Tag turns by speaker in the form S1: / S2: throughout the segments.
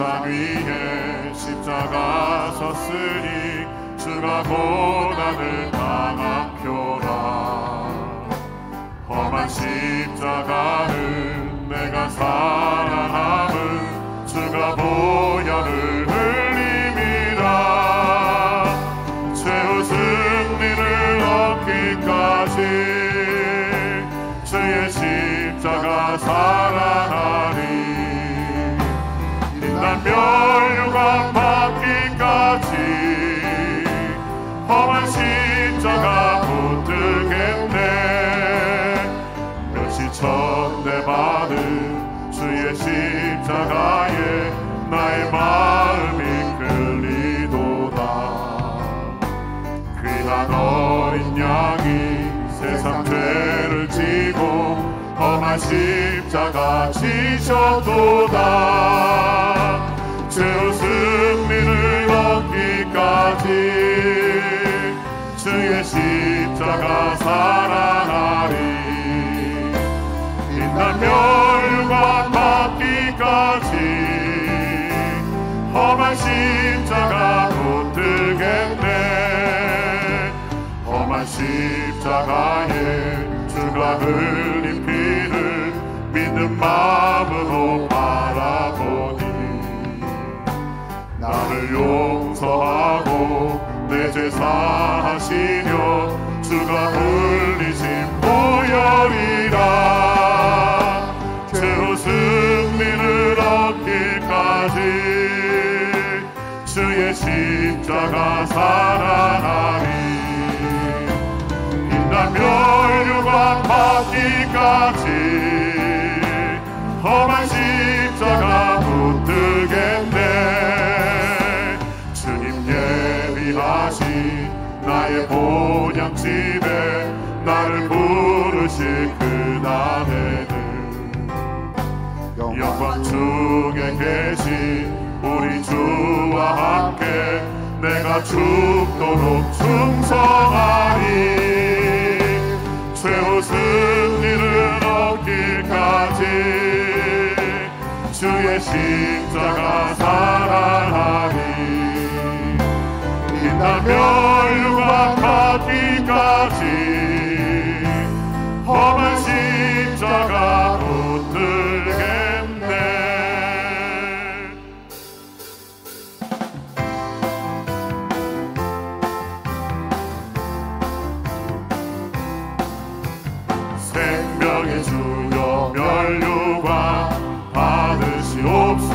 S1: 산 위에 십자가 섰으니 주가 고난을 당한 표라. 험한 십자가를 내가 살아남은 주가 보혈을 흘림이라. 최후 승리를 얻기까지 주의 십자가 살아나리. 빛난 멸류관 받기까지 험한 십자가 붙들겠네. 멸시천대 받은 주의 십자가에 나의 마음이 끌리도다. 귀한 어린 양이 세상 죄를 지고 험한 십자가 지셨도다. 최후 승리를 얻기까지 주의 십자가 살아나리. 빛난 멸류관 받기까지 험한 십자가 붙들겠네. 험한 십자가에 주가 흘린 피를 믿는 마음으로 바라보니 나를 용서하고 내 죄 사하시려 주가 흘리신 보혈이라. 최후 승리를 얻기까지 주의 십자가 살아나리. 빛난 멸류관 받기까지 험한 십자가 붙들겠네. 주님 예비하신 나의 본향집에 나를 부르실 그날에는 영광 중에 계신 우리 주와 함께 내가 죽도록 충성하리. 최후 승리를 얻기까지 주의 십자가 살아나리. 빛난 멸류관 받기까지 험한 십자가 붙들겠네. 생명의 주여 멸류관 받으시옵소서.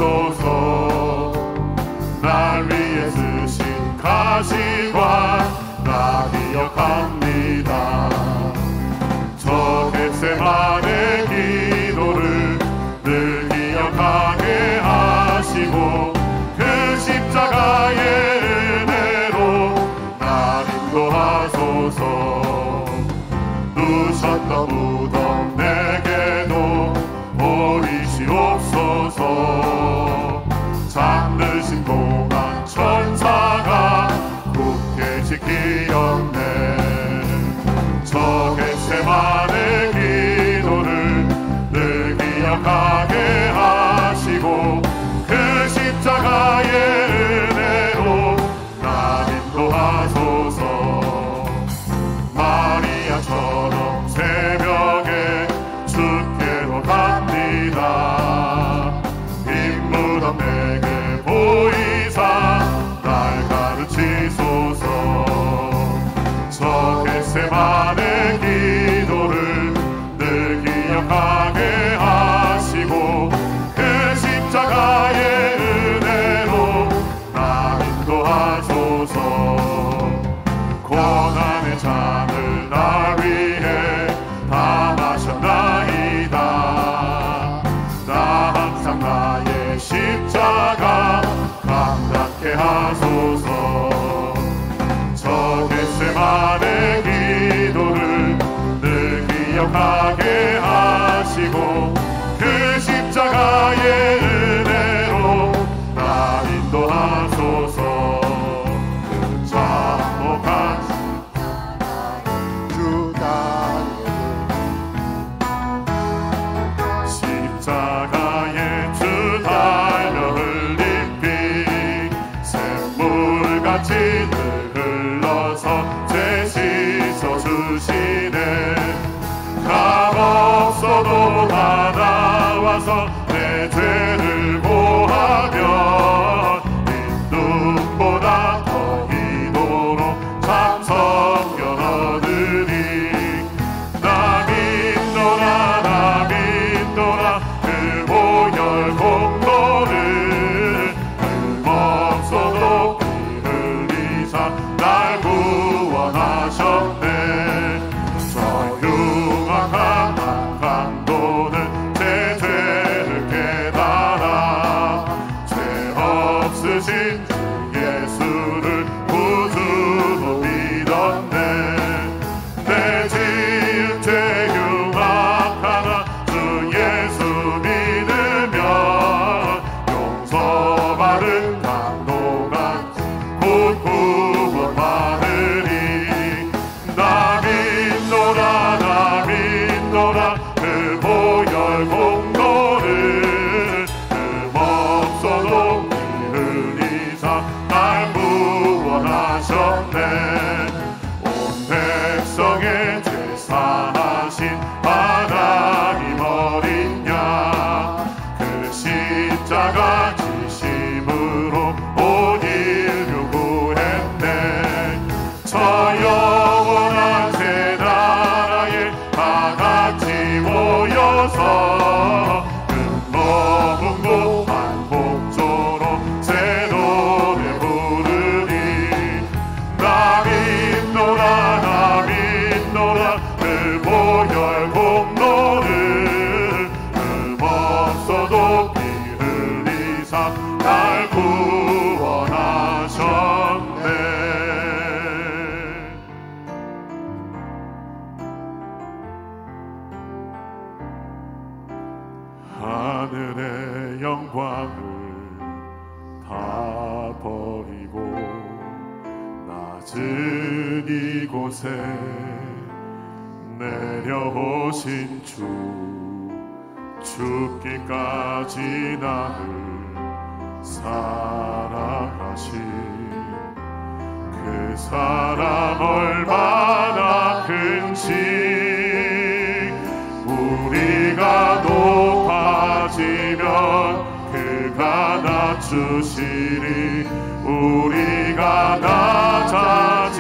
S1: 진을 흘러서 죄 씻어주시네. 값 없어도 다 나와서 내 죄를 고하면 이 눈보다 더 이도록 참 성결 얻으리. 나 믿노라 나 믿노라 그 보혈 공로를 흠없어도 피 흘리사 날 구원하셨네. 저 흉악한 강도는 제 죄를 깨달아 죄 없으신 주 예수를 구주로 믿었네. 내 지은 죄 흉악하나 주 예수 믿으면 용서받은 강도같이 곧 구원받으리. 나 믿노라 나 믿노라 그 보혈 공로를 흠없어도 피 흘리사 날 구원하셨네. 온 백성의 죄 사하신 하나님 어린 양 그 십자가 지심으로 온 인류 구했네. 저 영원한 새 나라에 다 같이 모여서 금거분고 복조로 새 노래 부르리. 나 믿노라 나 믿노라 그 보혈 공로를 흠없어도 피 흘리사 날 구원하셨네. 하늘의 영광을 다 버리고 낮은 이곳에 내려오신 주 죽기까지 나를 사랑하신 그 사랑 얼마나 큰지 우리가 높아지면 그가 낮추시리. 우리가 낮아지면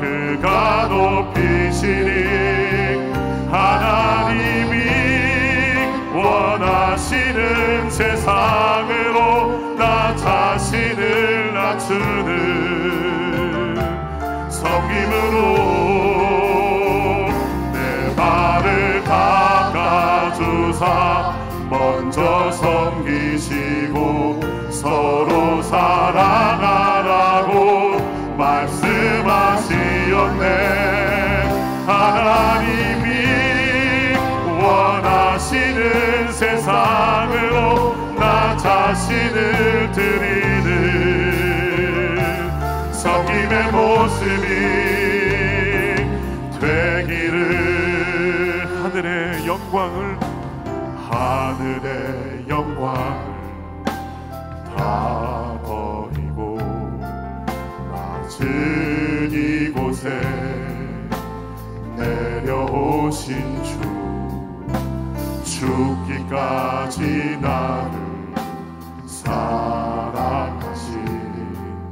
S1: 그가 높이시리. 하나님이 원하시는 세상으로 나 자신을 낮추는 섬김으로 내 발을 닦아주사 먼저 섬기시고 서로 사랑하라고 말씀하시었네. 하나님이 원하시는 세상으로 나 자신을 드리는 섬김의 모습이 되기를. 하늘의 영광을 다 버리고 낮은 이곳에 내려오신 주 죽기까지 나를 사랑하신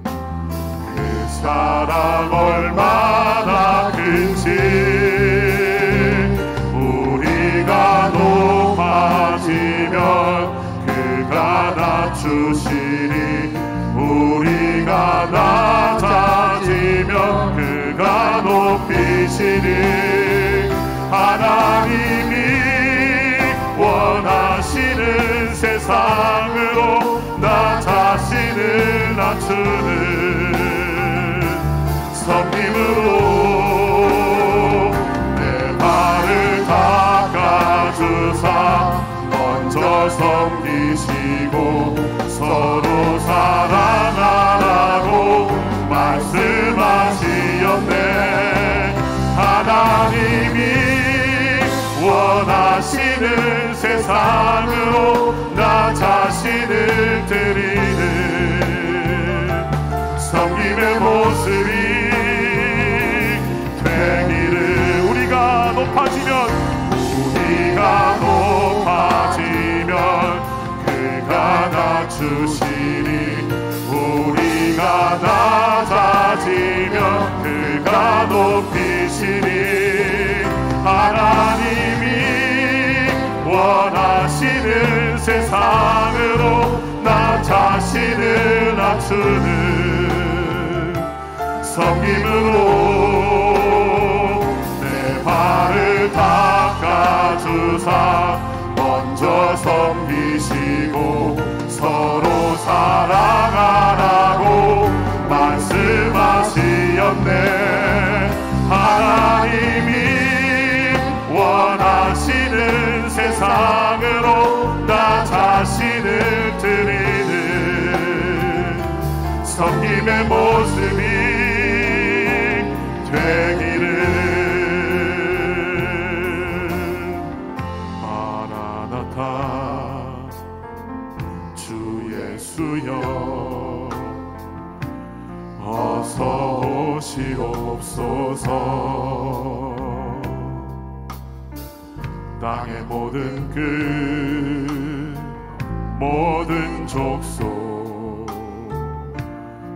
S1: 그 사랑 얼마나 큰지 우리가 높아지면 그가 낮추시리. 우리가 낮아지면 그가 높이시리. 하나님이 원하시는 세상으로 나 자신을 낮추는 섬김으로 내 발을 닦아주사 먼저 섬기시고 서로 사랑하라고 말씀하시었네. 하나님이 원하시는 세상으로 나 자신을 드리는 높이시니 우리가 낮아지면 그가 높이시니 하나님이 원하시는 세상으로 나 자신을 낮추는 섬김으로 내 발을 닦아주사 먼저 섬기시고 서로 사랑하라고 말씀하시었네. 하나님이 원하시는 세상으로 나 자신을 드리는 섬김의 모습이 되기를. 마라나타 주 예수여 어서 오시옵소서. 땅의 모든 끝 모든 족속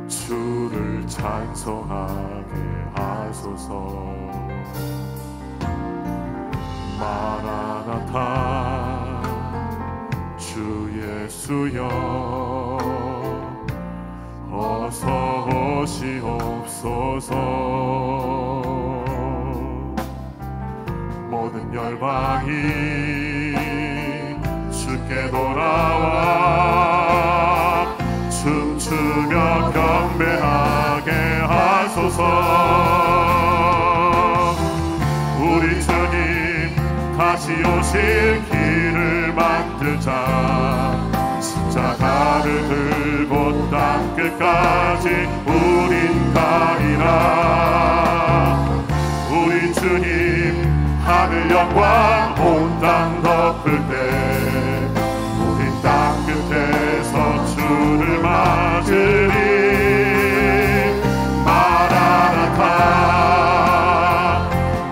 S1: 주를 찬송하게 하소서. 마라나타 주 예수여 어서 오시옵소서. 모든 열방이 주께 돌아와 춤추며 경배하게 하소서. 우리 주님 다시 오실 길을 만들자. 십자가를 들고 땅 끝까지 우린 가리라. 우리 주님 하늘 영광 온 땅 덮을 때 우린 땅 끝에서 주를 맞으리. 마라나타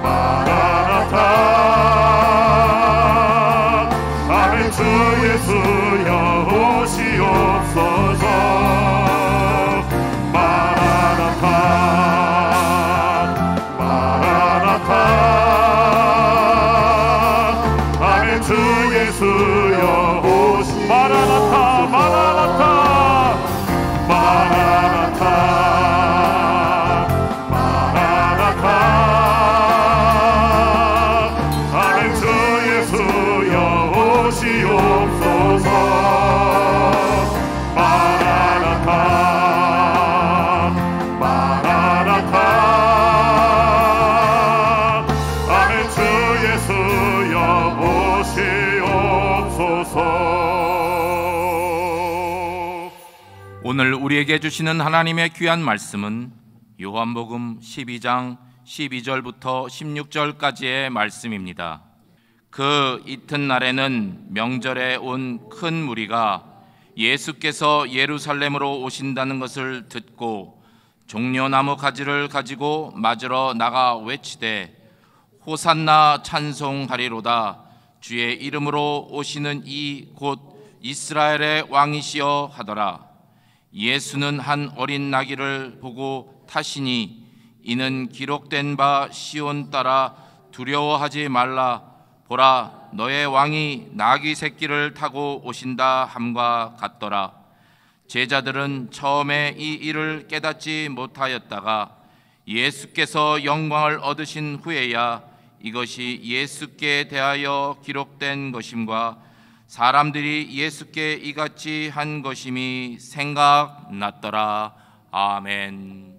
S1: 마라나타 아멘. 주 예수여 오시옵소서. 마라나타 마라나타 주 예수여 오시. 마라나타 마라나타 마라나타 마라나타 아멘. 주 예수여 오시옵소서. 마라나타 마라나타 아멘. 주 예수여
S2: 오늘 우리에게 주시는 하나님의 귀한 말씀은 요한복음 12장 12절부터 16절까지의 말씀입니다. 그 이튿날에는 명절에 온 큰 무리가 예수께서 예루살렘으로 오신다는 것을 듣고 종려나무 가지를 가지고 맞으러 나가 외치되 호산나 찬송하리로다. 주의 이름으로 오시는 이 곧 이스라엘의 왕이시여 하더라. 예수는 한 어린 나귀를 보고 타시니 이는 기록된 바 시온 따라 두려워하지 말라. 보라, 너의 왕이 나귀 새끼를 타고 오신다 함과 같더라. 제자들은 처음에 이 일을 깨닫지 못하였다가 예수께서 영광을 얻으신 후에야 이것이 예수께 대하여 기록된 것임과 사람들이 예수께 이같이 한 것임이 생각났더라. 아멘.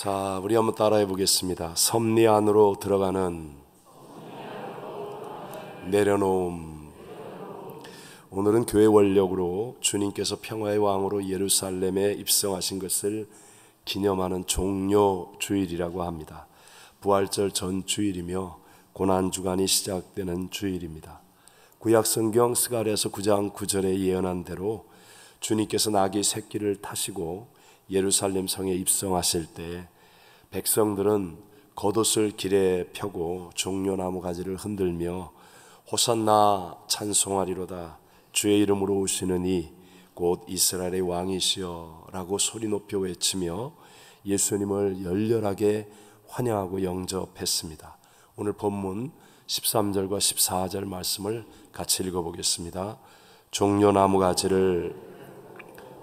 S3: 자, 우리 한번 따라해 보겠습니다. 섭리 안으로 들어가는 내려놓음. 오늘은 교회 원력으로 주님께서 평화의 왕으로 예루살렘에 입성하신 것을 기념하는 종료 주일이라고 합니다. 부활절 전 주일이며 고난 주간이 시작되는 주일입니다. 구약 성경 스가랴서 9장 9절에 예언한 대로 주님께서 나귀 새끼를 타시고 예루살렘 성에 입성하실 때 백성들은 겉옷을 길에 펴고 종려나무 가지를 흔들며 호산나 찬송하리로다, 주의 이름으로 오시는 이 곧 이스라엘의 왕이시여 라고 소리 높여 외치며 예수님을 열렬하게 환영하고 영접했습니다. 오늘 본문 13절과 14절 말씀을 같이 읽어보겠습니다. 종려나무 가지를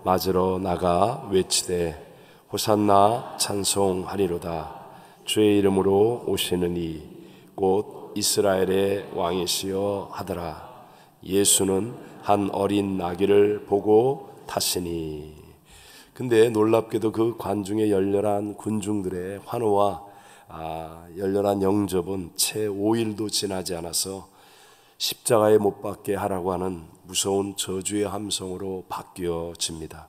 S3: 맞으러 나가 외치되 호산나 찬송하리로다, 주의 이름으로 오시는 이 곧 이스라엘의 왕이시여 하더라. 예수는 한 어린 나귀를 보고 타시니. 근데 놀랍게도 그 관중의 열렬한 군중들의 환호와 열렬한 영접은 채 5일도 지나지 않아서 십자가에 못 박게 하라고 하는 무서운 저주의 함성으로 바뀌어집니다.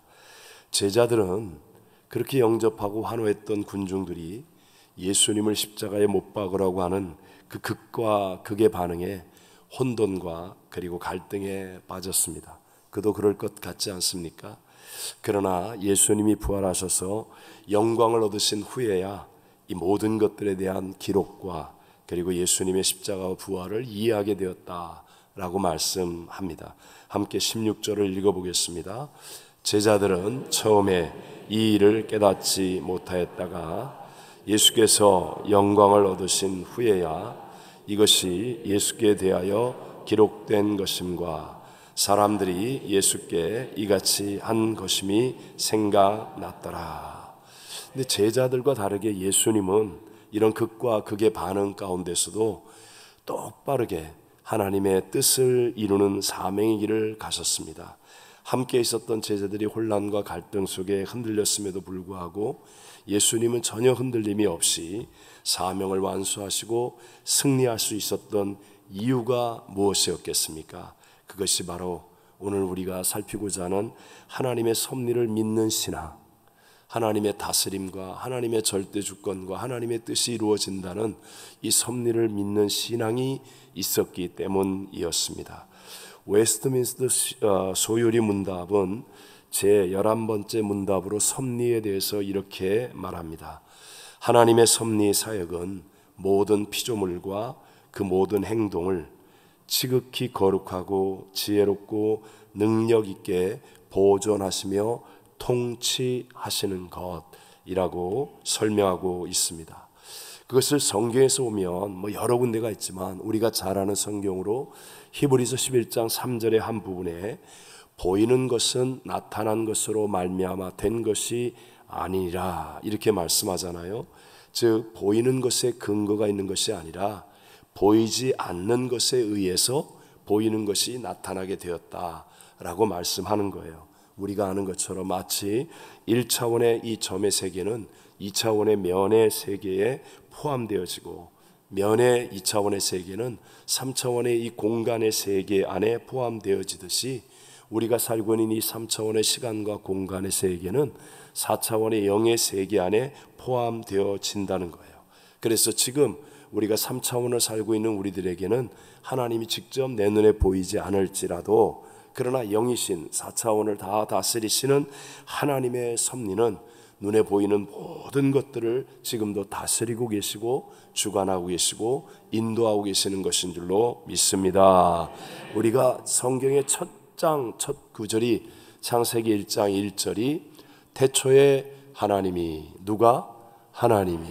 S3: 제자들은 그렇게 영접하고 환호했던 군중들이 예수님을 십자가에 못 박으라고 하는 그 극과 극의 반응에 혼돈과 그리고 갈등에 빠졌습니다. 그도 그럴 것 같지 않습니까? 그러나 예수님이 부활하셔서 영광을 얻으신 후에야 이 모든 것들에 대한 기록과 그리고 예수님의 십자가와 부활을 이해하게 되었다라고 말씀합니다. 함께 16절을 읽어보겠습니다. 제자들은 처음에 이 일을 깨닫지 못하였다가 예수께서 영광을 얻으신 후에야 이것이 예수께 대하여 기록된 것임과 사람들이 예수께 이같이 한 것임이 생각났더라. 근데 제자들과 다르게 예수님은 이런 극과 극의 반응 가운데서도 똑바르게 하나님의 뜻을 이루는 사명의 길을 가셨습니다. 함께 있었던 제자들이 혼란과 갈등 속에 흔들렸음에도 불구하고 예수님은 전혀 흔들림이 없이 사명을 완수하시고 승리할 수 있었던 이유가 무엇이었겠습니까? 그것이 바로 오늘 우리가 살피고자 하는 하나님의 섭리를 믿는 신앙, 하나님의 다스림과 하나님의 절대 주권과 하나님의 뜻이 이루어진다는 이 섭리를 믿는 신앙이 있었기 때문이었습니다. 웨스트민스터 소요리 문답은 제11번째 문답으로 섭리에 대해서 이렇게 말합니다. 하나님의 섭리 사역은 모든 피조물과 그 모든 행동을 지극히 거룩하고 지혜롭고 능력 있게 보존하시며 통치하시는 것이라고 설명하고 있습니다. 그것을 성경에서 보면 여러 군데가 있지만 우리가 잘 아는 성경으로 히브리서 11장 3절의 한 부분에 보이는 것은 나타난 것으로 말미암아 된 것이 아니라 이렇게 말씀하잖아요. 즉 보이는 것에 근거가 있는 것이 아니라 보이지 않는 것에 의해서 보이는 것이 나타나게 되었다라고 말씀하는 거예요. 우리가 아는 것처럼 마치 1차원의 이 점의 세계는 2차원의 면의 세계에 포함되어지고 면의 2차원의 세계는 3차원의 이 공간의 세계 안에 포함되어지듯이 우리가 살고 있는 이 3차원의 시간과 공간의 세계는 4차원의 영의 세계 안에 포함되어진다는 거예요. 그래서 지금 우리가 3차원을 살고 있는 우리들에게는 하나님이 직접 내 눈에 보이지 않을지라도 그러나 영이신 4차원을 다 다스리시는 하나님의 섭리는 눈에 보이는 모든 것들을 지금도 다스리고 계시고 주관하고 계시고 인도하고 계시는 것인 줄로 믿습니다. 우리가 성경의 첫 구절이 창세기 1장 1절이 태초에 하나님이 누가? 하나님이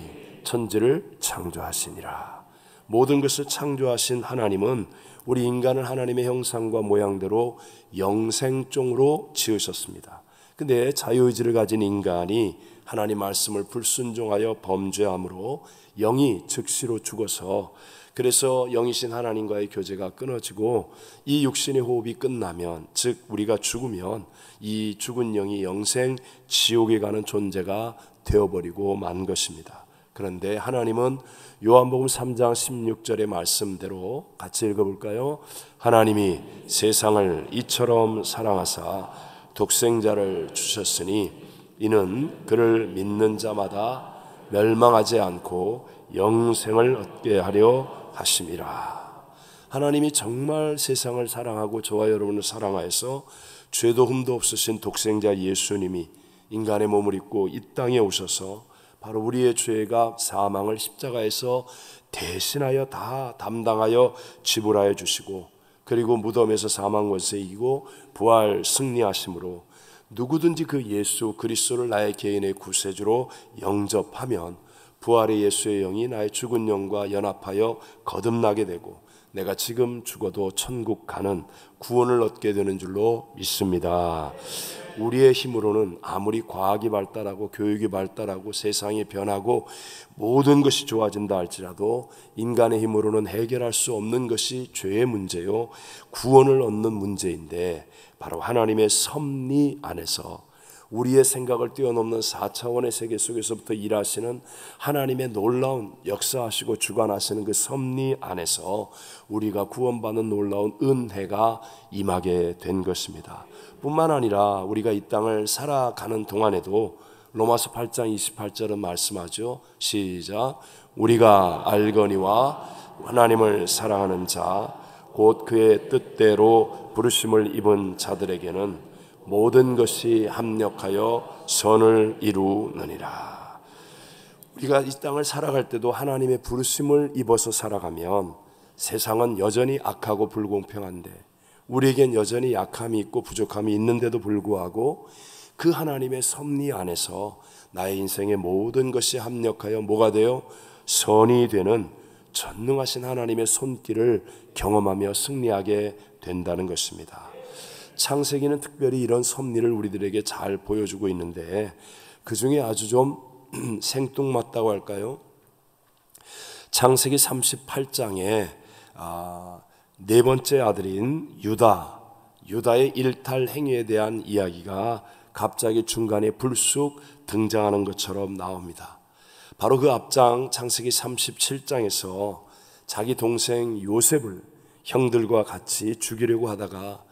S3: 천지를 창조하시니라. 모든 것을 창조하신 하나님은 우리 인간을 하나님의 형상과 모양대로 영생종으로 지으셨습니다. 근데 자유의지를 가진 인간이 하나님 말씀을 불순종하여 범죄함으로 영이 즉시로 죽어서 그래서 영이신 하나님과의 교제가 끊어지고 이 육신의 호흡이 끝나면 즉 우리가 죽으면 이 죽은 영이 영생 지옥에 가는 존재가 되어버리고 만 것입니다. 그런데 하나님은 요한복음 3장 16절의 말씀대로 같이 읽어볼까요? 하나님이 세상을 이처럼 사랑하사 독생자를 주셨으니 이는 그를 믿는 자마다 멸망하지 않고 영생을 얻게 하려 하심이라. 하나님이 정말 세상을 사랑하고 저와 여러분을 사랑하여서 죄도 흠도 없으신 독생자 예수님이 인간의 몸을 입고 이 땅에 오셔서 바로 우리의 죄가 사망을 십자가에서 대신하여 다 담당하여 지불하여 주시고, 그리고 무덤에서 사망 권세 이기고 부활 승리하심으로 누구든지 그 예수 그리스도를 나의 개인의 구세주로 영접하면 부활의 예수의 영이 나의 죽은 영과 연합하여 거듭나게 되고 내가 지금 죽어도 천국 가는 구원을 얻게 되는 줄로 믿습니다. 우리의 힘으로는 아무리 과학이 발달하고 교육이 발달하고 세상이 변하고 모든 것이 좋아진다 할지라도 인간의 힘으로는 해결할 수 없는 것이 죄의 문제요, 구원을 얻는 문제인데, 바로 하나님의 섭리 안에서 우리의 생각을 뛰어넘는 4차원의 세계 속에서부터 일하시는 하나님의 놀라운 역사하시고 주관하시는 그 섭리 안에서 우리가 구원받는 놀라운 은혜가 임하게 된 것입니다. 뿐만 아니라 우리가 이 땅을 살아가는 동안에도 로마서 8장 28절은 말씀하죠. 시작. 우리가 알거니와 하나님을 사랑하는 자 곧 그의 뜻대로 부르심을 입은 자들에게는 모든 것이 합력하여 선을 이루느니라. 우리가 이 땅을 살아갈 때도 하나님의 부르심을 입어서 살아가면 세상은 여전히 악하고 불공평한데 우리에겐 여전히 약함이 있고 부족함이 있는데도 불구하고 그 하나님의 섭리 안에서 나의 인생의 모든 것이 합력하여 뭐가 되어 선이 되는 전능하신 하나님의 손길을 경험하며 승리하게 된다는 것입니다. 창세기는 특별히 이런 섭리를 우리들에게 잘 보여주고 있는데 그 중에 아주 좀 생뚱맞다고 할까요? 창세기 38장에 네 번째 아들인 유다의 일탈 행위에 대한 이야기가 갑자기 중간에 불쑥 등장하는 것처럼 나옵니다. 바로 그 앞장 창세기 37장에서 자기 동생 요셉을 형들과 같이 죽이려고 하다가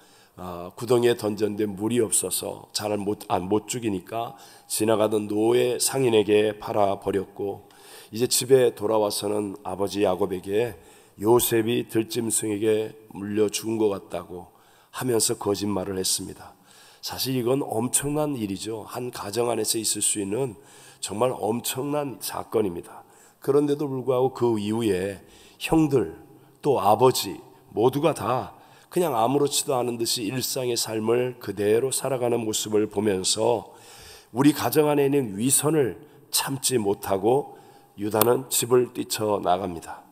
S3: 구덩이에 던졌는데 물이 없어서 잘 못 죽이니까 지나가던 노예 상인에게 팔아버렸고, 이제 집에 돌아와서는 아버지 야곱에게 요셉이 들짐승에게 물려 죽은 것 같다고 하면서 거짓말을 했습니다. 사실 이건 엄청난 일이죠. 한 가정 안에서 있을 수 있는 정말 엄청난 사건입니다. 그런데도 불구하고 그 이후에 형들 또 아버지 모두가 다 그냥 아무렇지도 않은 듯이 일상의 삶을 그대로 살아가는 모습을 보면서 우리 가정 안에 있는 위선을 참지 못하고 유다는 집을 뛰쳐나갑니다.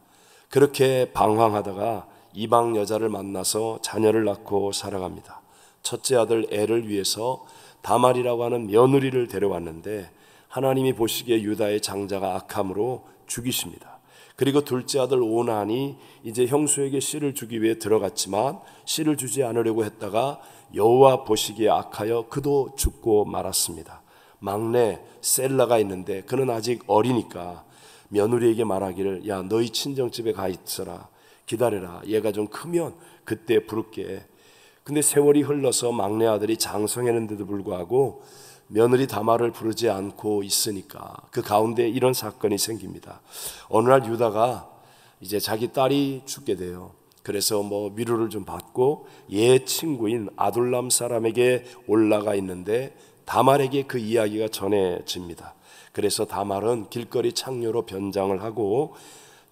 S3: 그렇게 방황하다가 이방 여자를 만나서 자녀를 낳고 살아갑니다. 첫째 아들 엘을 위해서 다말이라고 하는 며느리를 데려왔는데 하나님이 보시기에 유다의 장자가 악함으로 죽이십니다. 그리고 둘째 아들 오난이 이제 형수에게 씨를 주기 위해 들어갔지만 씨를 주지 않으려고 했다가 여호와 보시기에 악하여 그도 죽고 말았습니다. 막내 셀라가 있는데 그는 아직 어리니까 며느리에게 말하기를, 야 너희 친정집에 가 있어라, 기다려라, 얘가 좀 크면 그때 부를게. 근데 세월이 흘러서 막내 아들이 장성했는데도 불구하고 며느리 다말을 부르지 않고 있으니까 그 가운데 이런 사건이 생깁니다. 어느 날 유다가 이제 자기 딸이 죽게 돼요. 그래서 위로를 좀 받고 옛 친구인 아둘람 사람에게 올라가 있는데 다말에게 그 이야기가 전해집니다. 그래서 다말은 길거리 창녀로 변장을 하고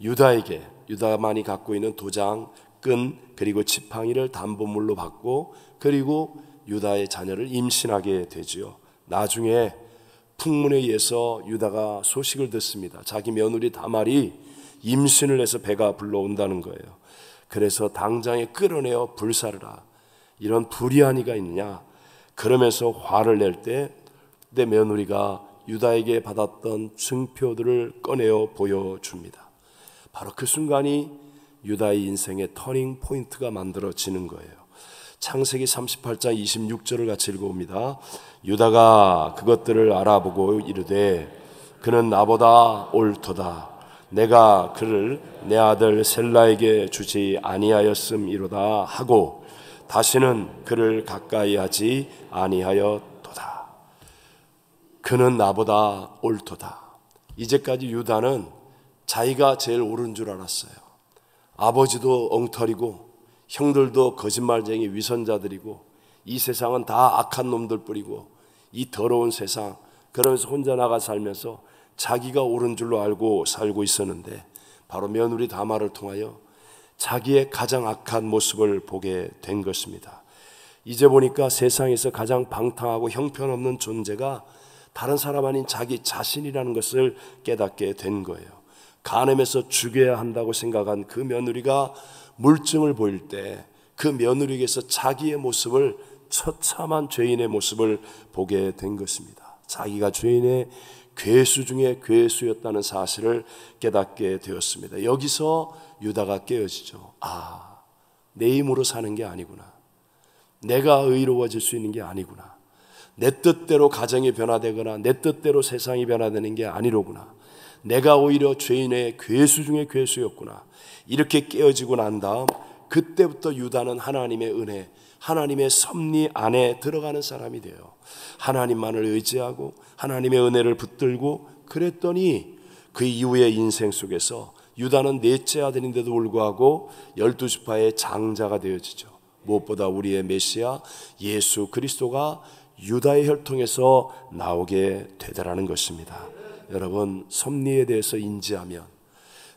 S3: 유다만이 갖고 있는 도장, 끈 그리고 지팡이를 담보물로 받고 그리고 유다의 자녀를 임신하게 되지요. 나중에 풍문에 의해서 유다가 소식을 듣습니다. 자기 며느리 다말이 임신을 해서 배가 불러온다는 거예요. 그래서 당장에 끌어내어 불사르라, 이런 불의한 이가 있느냐 그러면서 화를 낼 때 내 며느리가 유다에게 받았던 증표들을 꺼내어 보여줍니다. 바로 그 순간이 유다의 인생의 터닝 포인트가 만들어지는 거예요. 창세기 38장 26절을 같이 읽어봅니다. 유다가 그것들을 알아보고 이르되 그는 나보다 옳도다. 내가 그를 내 아들 셀라에게 주지 아니하였음이로다 하고 다시는 그를 가까이 하지 아니하였도다. 그는 나보다 옳도다. 이제까지 유다는 자기가 제일 옳은 줄 알았어요. 아버지도 엉터리고 형들도 거짓말쟁이 위선자들이고 이 세상은 다 악한 놈들 뿐이고 이 더러운 세상, 그러면서 혼자 나가 살면서 자기가 옳은 줄로 알고 살고 있었는데 바로 며느리 다말을 통하여 자기의 가장 악한 모습을 보게 된 것입니다. 이제 보니까 세상에서 가장 방탕하고 형편없는 존재가 다른 사람 아닌 자기 자신이라는 것을 깨닫게 된 거예요. 간음해서 죽여야 한다고 생각한 그 며느리가 물증을 보일 때 그 며느리에게서 자기의 모습을, 처참한 죄인의 모습을 보게 된 것입니다. 자기가 죄인의 괴수 중에 괴수였다는 사실을 깨닫게 되었습니다. 여기서 유다가 깨어지죠. 내 힘으로 사는 게 아니구나. 내가 의로워질 수 있는 게 아니구나. 내 뜻대로 가정이 변화되거나 내 뜻대로 세상이 변화되는 게 아니로구나. 내가 오히려 죄인의 괴수 중에 괴수였구나. 이렇게 깨어지고 난 다음 그때부터 유다는 하나님의 은혜, 하나님의 섭리 안에 들어가는 사람이 돼요. 하나님만을 의지하고 하나님의 은혜를 붙들고 그랬더니 그 이후의 인생 속에서 유다는 넷째 아들인데도 불구하고 12지파의 장자가 되어지죠. 무엇보다 우리의 메시아 예수 그리스도가 유다의 혈통에서 나오게 되더라는 것입니다. 여러분, 섭리에 대해서 인지하면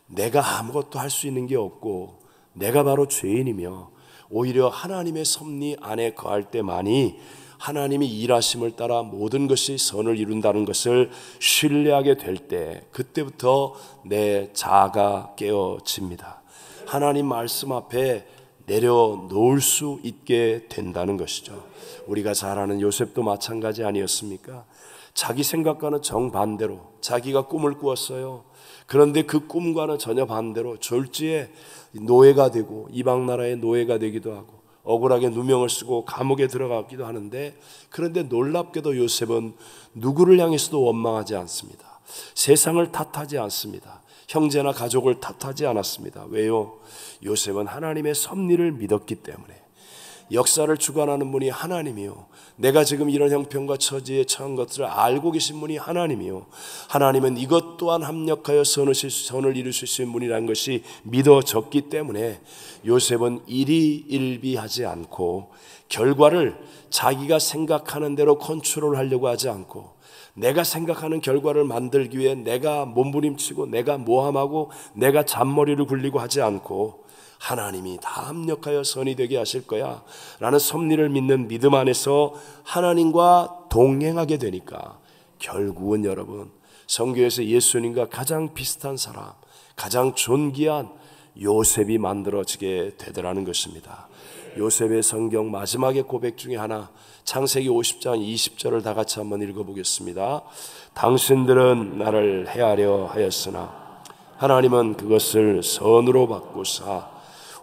S3: 내가 아무것도 할 수 있는 게 없고 내가 바로 죄인이며 오히려 하나님의 섭리 안에 거할 때만이 하나님이 일하심을 따라 모든 것이 선을 이룬다는 것을 신뢰하게 될 때 그때부터 내 자아가 깨어집니다. 하나님 말씀 앞에 내려놓을 수 있게 된다는 것이죠. 우리가 잘 아는 요셉도 마찬가지 아니었습니까? 자기 생각과는 정반대로 자기가 꿈을 꾸었어요. 그런데 그 꿈과는 전혀 반대로 졸지에 노예가 되고 이방 나라의 노예가 되기도 하고 억울하게 누명을 쓰고 감옥에 들어가기도 하는데, 그런데 놀랍게도 요셉은 누구를 향해서도 원망하지 않습니다. 세상을 탓하지 않습니다. 형제나 가족을 탓하지 않았습니다. 왜요? 요셉은 하나님의 섭리를 믿었기 때문에. 역사를 주관하는 분이 하나님이요, 내가 지금 이런 형편과 처지에 처한 것들을 알고 계신 분이 하나님이요, 하나님은 이것 또한 합력하여 선을 이루실 수 있는 분이라는 것이 믿어졌기 때문에 요셉은 일희일비하지 않고 결과를 자기가 생각하는 대로 컨트롤하려고 하지 않고 내가 생각하는 결과를 만들기 위해 내가 몸부림치고 내가 모함하고 내가 잔머리를 굴리고 하지 않고 하나님이 다 합력하여 선이 되게 하실 거야 라는 섭리를 믿는 믿음 안에서 하나님과 동행하게 되니까 결국은 여러분, 성경에서 예수님과 가장 비슷한 사람, 가장 존귀한 요셉이 만들어지게 되더라는 것입니다. 요셉의 성경 마지막의 고백 중에 하나, 창세기 50장 20절을 다 같이 한번 읽어보겠습니다. 당신들은 나를 해하려 하였으나 하나님은 그것을 선으로 바꾸사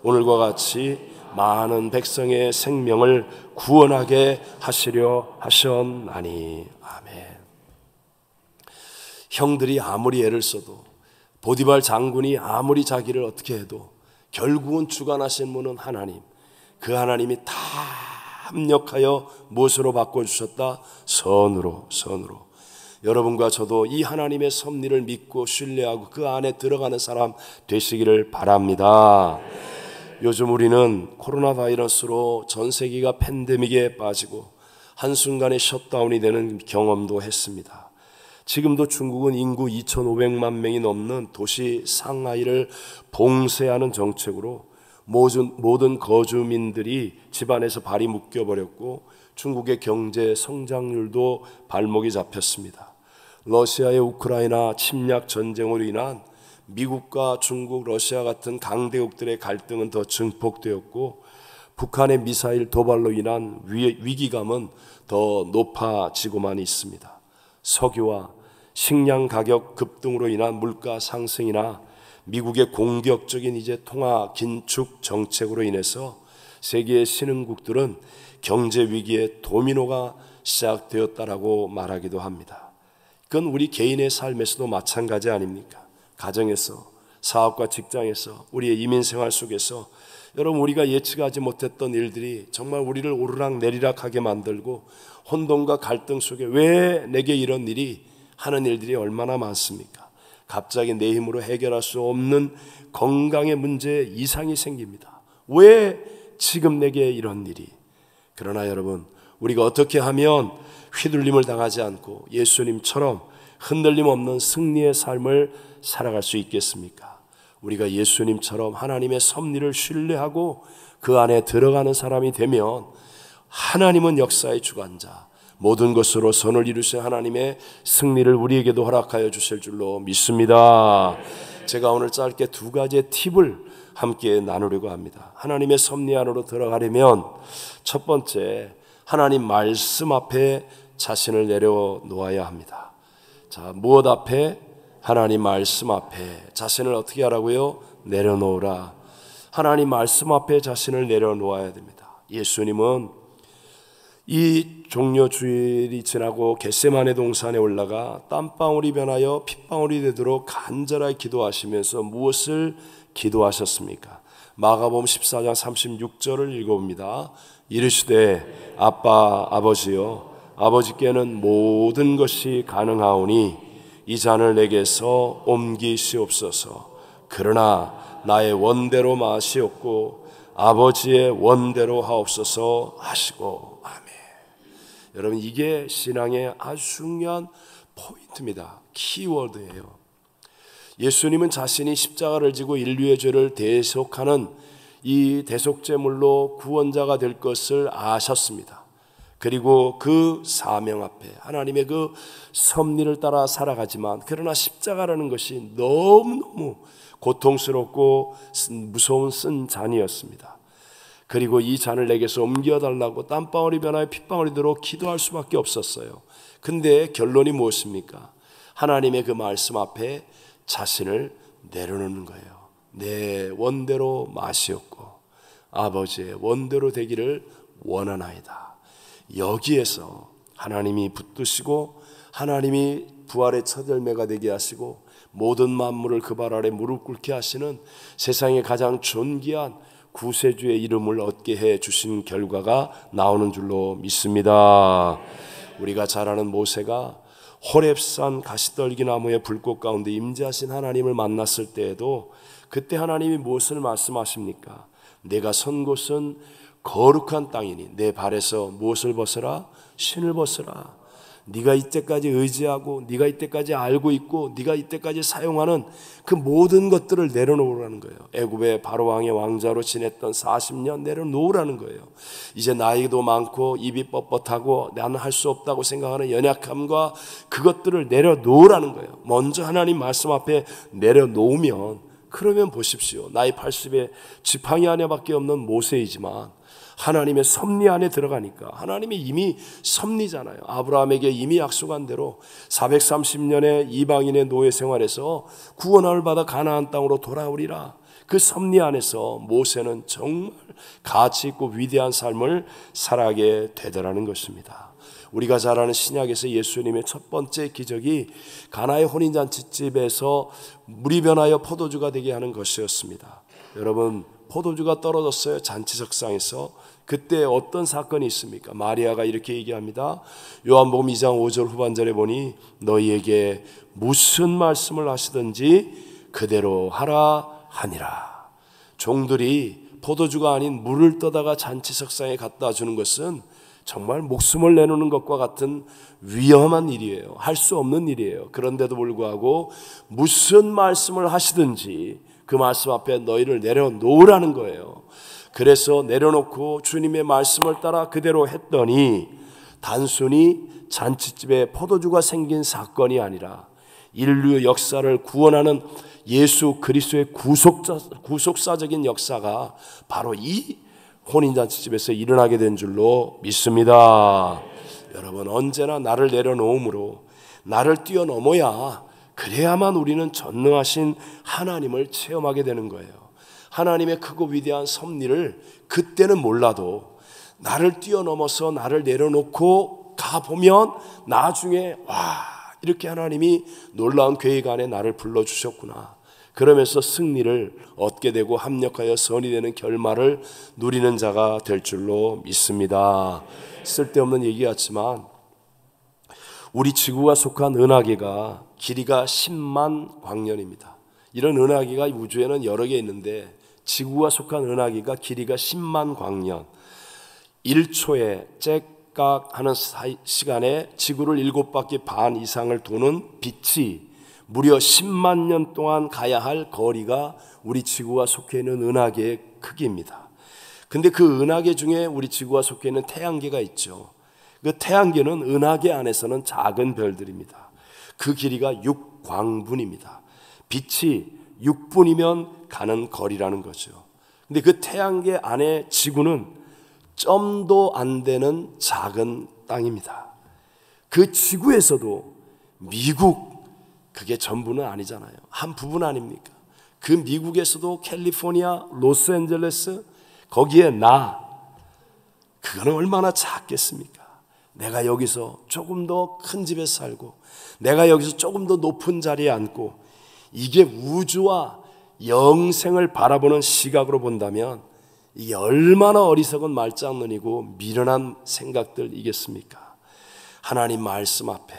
S3: 오늘과 같이 많은 백성의 생명을 구원하게 하시려 하셨나니. 아멘. 형들이 아무리 애를 써도, 보디발 장군이 아무리 자기를 어떻게 해도 결국은 주관하신 분은 하나님. 그 하나님이 다 합력하여 무엇으로 바꿔주셨다? 선으로. 여러분과 저도 이 하나님의 섭리를 믿고 신뢰하고 그 안에 들어가는 사람 되시기를 바랍니다. 요즘 우리는 코로나 바이러스로 전 세계가 팬데믹에 빠지고 한순간에 셧다운이 되는 경험도 했습니다. 지금도 중국은 인구 2,500만 명이 넘는 도시 상하이를 봉쇄하는 정책으로 모든 거주민들이 집안에서 발이 묶여버렸고 중국의 경제 성장률도 발목이 잡혔습니다. 러시아의 우크라이나 침략 전쟁으로 인한 미국과 중국, 러시아 같은 강대국들의 갈등은 더 증폭되었고 북한의 미사일 도발로 인한 위기감은 더 높아지고만 있습니다. 석유와 식량 가격 급등으로 인한 물가 상승이나 미국의 공격적인 통화 긴축 정책으로 인해서 세계의 신흥국들은 경제 위기의 도미노가 시작되었다라고 말하기도 합니다. 그건 우리 개인의 삶에서도 마찬가지 아닙니까? 가정에서, 사업과 직장에서, 우리의 이민생활 속에서 여러분, 우리가 예측하지 못했던 일들이 정말 우리를 오르락내리락하게 만들고 혼돈과 갈등 속에 왜 내게 이런 일이 하는 일들이 얼마나 많습니까? 갑자기 내 힘으로 해결할 수 없는 건강의 문제에 이상이 생깁니다. 왜 지금 내게 이런 일이? 그러나 여러분, 우리가 어떻게 하면 휘둘림을 당하지 않고 예수님처럼 흔들림 없는 승리의 삶을 살아갈 수 있겠습니까? 우리가 예수님처럼 하나님의 섭리를 신뢰하고 그 안에 들어가는 사람이 되면 하나님은 역사의 주관자, 모든 것으로 선을 이루신 하나님의 승리를 우리에게도 허락하여 주실 줄로 믿습니다. 제가 오늘 짧게 두 가지의 팁을 함께 나누려고 합니다. 하나님의 섭리 안으로 들어가려면 첫 번째, 하나님 말씀 앞에 자신을 내려놓아야 합니다. 자, 무엇 앞에? 하나님 말씀 앞에 자신을 어떻게 하라고요? 내려놓으라. 하나님 말씀 앞에 자신을 내려놓아야 됩니다. 예수님은 이 종려 주일이 지나고 겟세마네 동산에 올라가 땀방울이 변하여 핏방울이 되도록 간절하게 기도하시면서 무엇을 기도하셨습니까? 마가복음 14장 36절을 읽어봅니다. 이르시되 아빠 아버지여, 아버지께는 모든 것이 가능하오니 이 잔을 내게서 옮기시옵소서. 그러나 나의 원대로 마시옵고 아버지의 원대로 하옵소서 하시고. 아멘. 여러분, 이게 신앙의 아주 중요한 포인트입니다. 키워드예요. 예수님은 자신이 십자가를 지고 인류의 죄를 대속하는 이 대속제물로 구원자가 될 것을 아셨습니다. 그리고 그 사명 앞에 하나님의 그 섭리를 따라 살아가지만, 그러나 십자가라는 것이 너무너무 고통스럽고 무서운 쓴 잔이었습니다. 그리고 이 잔을 내게서 옮겨달라고 땀방울이 변하여 핏방울이 되도록 기도할 수밖에 없었어요. 근데 결론이 무엇입니까? 하나님의 그 말씀 앞에 자신을 내려놓는 거예요. 내 원대로 마시옵고 아버지의 원대로 되기를 원하나이다. 여기에서 하나님이 붙드시고 하나님이 부활의 첫 열매가 되게 하시고 모든 만물을 그 발 아래 무릎 꿇게 하시는 세상의 가장 존귀한 구세주의 이름을 얻게 해 주신 결과가 나오는 줄로 믿습니다. 우리가 잘 아는 모세가 호렙산 가시떨기나무의 불꽃 가운데 임재하신 하나님을 만났을 때에도 그때 하나님이 무엇을 말씀하십니까? 내가 선 곳은 거룩한 땅이니 내 발에서 무엇을 벗어라? 신을 벗어라. 네가 이때까지 의지하고 네가 이때까지 알고 있고 네가 이때까지 사용하는 그 모든 것들을 내려놓으라는 거예요. 애굽의 바로왕의 왕자로 지냈던 40년 내려놓으라는 거예요. 이제 나이도 많고 입이 뻣뻣하고 나는 할 수 없다고 생각하는 연약함과 그것들을 내려놓으라는 거예요. 먼저 하나님 말씀 앞에 내려놓으면, 그러면 보십시오. 나이 80에 지팡이 하나밖에 없는 모세이지만 하나님의 섭리 안에 들어가니까, 하나님이 이미 섭리잖아요. 아브라함에게 이미 약속한 대로 430년의 이방인의 노예 생활에서 구원함을 받아 가나안 땅으로 돌아오리라. 그 섭리 안에서 모세는 정말 가치 있고 위대한 삶을 살아가게 되더라는 것입니다. 우리가 잘 아는 신약에서 예수님의 첫 번째 기적이 가나의 혼인잔치집에서 물이 변하여 포도주가 되게 하는 것이었습니다. 여러분, 포도주가 떨어졌어요. 잔치석상에서. 그때 어떤 사건이 있습니까? 마리아가 이렇게 얘기합니다. 요한복음 2장 5절 후반절에 보니 너희에게 무슨 말씀을 하시든지 그대로 하라 하니라. 종들이 포도주가 아닌 물을 떠다가 잔치석상에 갖다 주는 것은 정말 목숨을 내놓는 것과 같은 위험한 일이에요. 할 수 없는 일이에요. 그런데도 불구하고 무슨 말씀을 하시든지 그 말씀 앞에 너희를 내려놓으라는 거예요. 그래서 내려놓고 주님의 말씀을 따라 그대로 했더니 단순히 잔치집에 포도주가 생긴 사건이 아니라 인류 역사를 구원하는 예수 그리스도의 구속사적인 역사가 바로 이 혼인잔치집에서 일어나게 된 줄로 믿습니다. 여러분, 언제나 나를 내려놓음으로 나를 뛰어넘어야, 그래야만 우리는 전능하신 하나님을 체험하게 되는 거예요. 하나님의 크고 위대한 섭리를 그때는 몰라도 나를 뛰어넘어서 나를 내려놓고 가보면 나중에 와, 이렇게 하나님이 놀라운 계획 안에 나를 불러주셨구나. 그러면서 승리를 얻게 되고 합력하여 선이 되는 결말을 누리는 자가 될 줄로 믿습니다. 쓸데없는 얘기 같지만 우리 지구가 속한 은하계가 길이가 10만 광년입니다. 이런 은하계가 우주에는 여러 개 있는데 지구가 속한 은하계가 길이가 10만 광년, 1초에 째깍하는 시간에 지구를 7바퀴 반 이상을 도는 빛이 무려 10만 년 동안 가야 할 거리가 우리 지구가 속해 있는 은하계의 크기입니다. 근데 그 은하계 중에 우리 지구가 속해 있는 태양계가 있죠. 그 태양계는 은하계 안에서는 작은 별들입니다. 그 길이가 6광분입니다. 빛이 6분이면 가는 거리라는 거죠. 근데 그 태양계 안에 지구는 점도 안 되는 작은 땅입니다. 그 지구에서도 미국, 그게 전부는 아니잖아요. 한 부분 아닙니까? 그 미국에서도 캘리포니아, 로스앤젤레스, 거기에 그거는 얼마나 작겠습니까? 내가 여기서 조금 더 큰 집에 살고, 내가 여기서 조금 더 높은 자리에 앉고, 이게 우주와 영생을 바라보는 시각으로 본다면 이게 얼마나 어리석은 말장난이고 미련한 생각들이겠습니까? 하나님 말씀 앞에,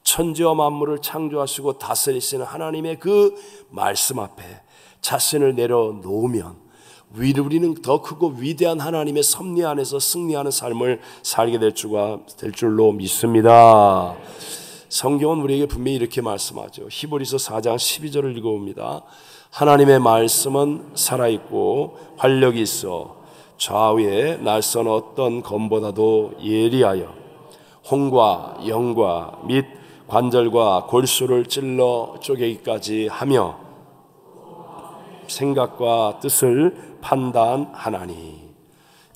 S3: 천지와 만물을 창조하시고 다스리시는 하나님의 그 말씀 앞에 자신을 내려놓으면 우리는 더 크고 위대한 하나님의 섭리 안에서 승리하는 삶을 살게 될 줄로 믿습니다. 성경은 우리에게 분명히 이렇게 말씀하죠. 히브리서 4장 12절을 읽어봅니다. 하나님의 말씀은 살아있고 활력이 있어 좌우에 날선 어떤 검보다도 예리하여 홍과 영과 및 관절과 골수를 찔러 쪼개기까지 하며 생각과 뜻을 판단하나니.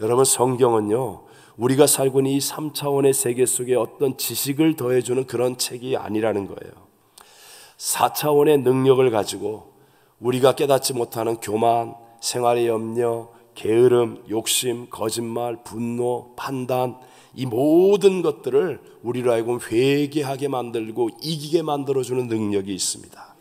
S3: 여러분, 성경은요, 우리가 살고 있는 이 3차원의 세계 속에 어떤 지식을 더해주는 그런 책이 아니라는 거예요. 4차원의 능력을 가지고 우리가 깨닫지 못하는 교만, 생활의 염려, 게으름, 욕심, 거짓말, 분노, 판단, 이 모든 것들을 우리로 하여금 회개하게 만들고 이기게 만들어주는 능력이 있습니다.